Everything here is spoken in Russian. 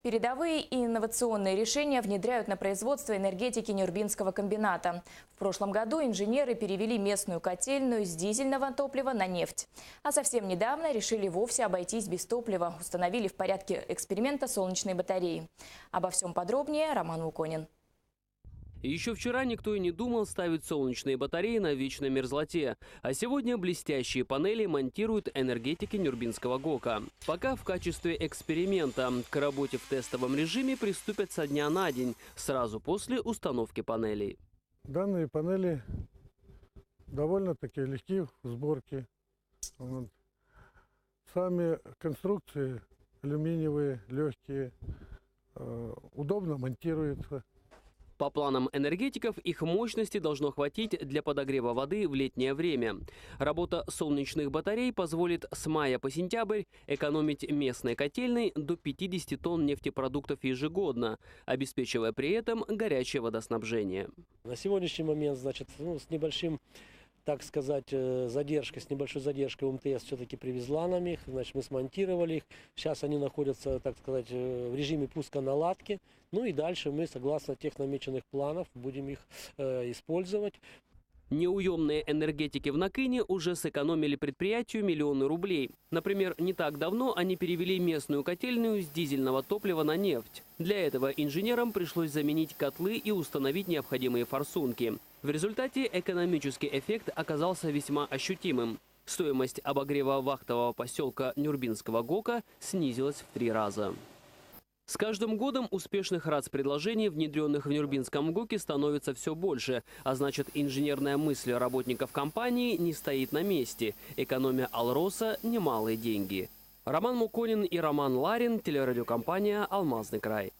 Передовые и инновационные решения внедряют на производство энергетики Нюрбинского комбината. В прошлом году инженеры перевели местную котельную с дизельного топлива на нефть. А совсем недавно решили вовсе обойтись без топлива. Установили в порядке эксперимента солнечные батареи. Обо всем подробнее Роман Луконин. Еще вчера никто и не думал ставить солнечные батареи на вечной мерзлоте. А сегодня блестящие панели монтируют энергетики Нюрбинского ГОКа. Пока в качестве эксперимента к работе в тестовом режиме приступят со дня на день, сразу после установки панелей. Данные панели довольно-таки легки в сборке. Сами конструкции алюминиевые, легкие, удобно монтируются. По планам энергетиков, их мощности должно хватить для подогрева воды в летнее время. Работа солнечных батарей позволит с мая по сентябрь экономить местной котельной до 50 тонн нефтепродуктов ежегодно, обеспечивая при этом горячее водоснабжение. На сегодняшний момент, с небольшим, так сказать, с небольшой задержкой УМТС все-таки привезла нам их, мы смонтировали их. Сейчас они находятся, так сказать, в режиме пуска-наладки. Ну и дальше мы, согласно тех намеченных планов, будем их использовать. Неуемные энергетики в Накыне уже сэкономили предприятию миллионы рублей. Например, не так давно они перевели местную котельную с дизельного топлива на нефть. Для этого инженерам пришлось заменить котлы и установить необходимые форсунки. В результате экономический эффект оказался весьма ощутимым. Стоимость обогрева вахтового поселка Нюрбинского ГОКа снизилась в 3 раза. С каждым годом успешных РАЦ-предложений, внедренных в Нюрбинском ГОКе, становится все больше. А значит, инженерная мысль работников компании не стоит на месте, экономя Алроса немалые деньги. Роман Муконин и Роман Ларин, телерадиокомпания «Алмазный край».